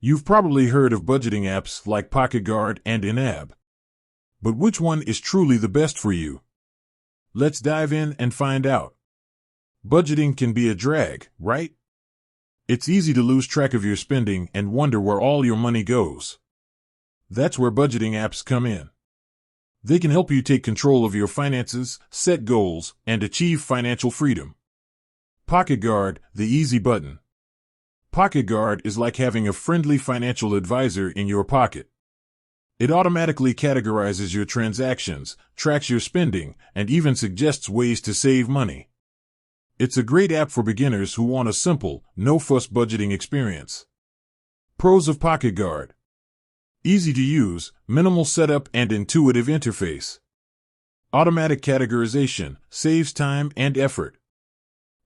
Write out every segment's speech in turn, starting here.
You've probably heard of budgeting apps like PocketGuard and YNAB. But which one is truly the best for you? Let's dive in and find out. Budgeting can be a drag, right? It's easy to lose track of your spending and wonder where all your money goes. That's where budgeting apps come in. They can help you take control of your finances, set goals, and achieve financial freedom. PocketGuard, the easy button. PocketGuard is like having a friendly financial advisor in your pocket. It automatically categorizes your transactions, tracks your spending, and even suggests ways to save money. It's a great app for beginners who want a simple, no-fuss budgeting experience. Pros of PocketGuard. Easy to use, minimal setup and intuitive interface. Automatic categorization, saves time and effort.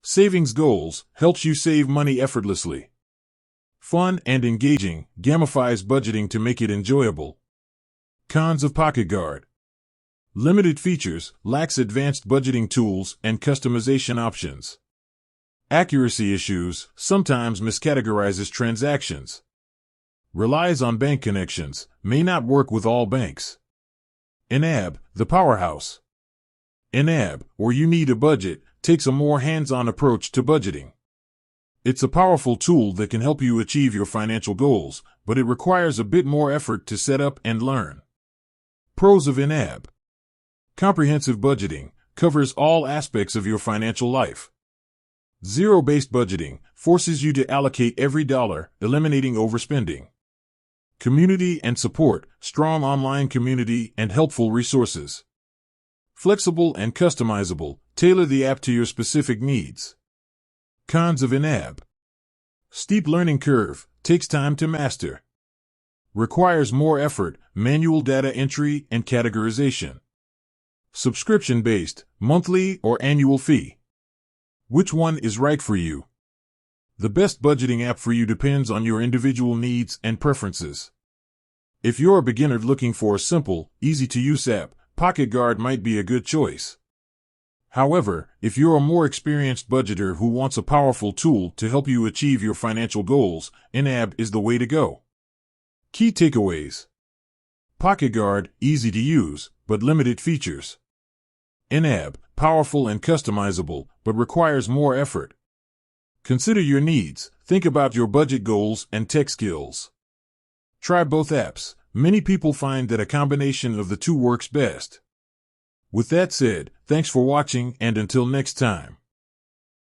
Savings goals, helps you save money effortlessly. Fun and engaging, gamifies budgeting to make it enjoyable. Cons of PocketGuard. Limited features, lacks advanced budgeting tools and customization options. Accuracy issues, sometimes miscategorizes transactions. Relies on bank connections, may not work with all banks. YNAB, the powerhouse. YNAB, or you need a budget, takes a more hands-on approach to budgeting. It's a powerful tool that can help you achieve your financial goals, but it requires a bit more effort to set up and learn. Pros of YNAB. Comprehensive budgeting, covers all aspects of your financial life. Zero-based budgeting, forces you to allocate every dollar, eliminating overspending. Community and support, strong online community and helpful resources. Flexible and customizable, tailor the app to your specific needs. Cons of YNAB. Steep learning curve, takes time to master. Requires more effort, manual data entry and categorization. Subscription-based, monthly or annual fee. Which one is right for you? The best budgeting app for you depends on your individual needs and preferences. If you're a beginner looking for a simple, easy-to-use app, PocketGuard might be a good choice. However, if you're a more experienced budgeter who wants a powerful tool to help you achieve your financial goals, YNAB is the way to go. Key takeaways. PocketGuard, easy to use, but limited features. YNAB, powerful and customizable, but requires more effort. Consider your needs, think about your budget goals and tech skills. Try both apps. Many people find that a combination of the two works best. With that said, thanks for watching and until next time.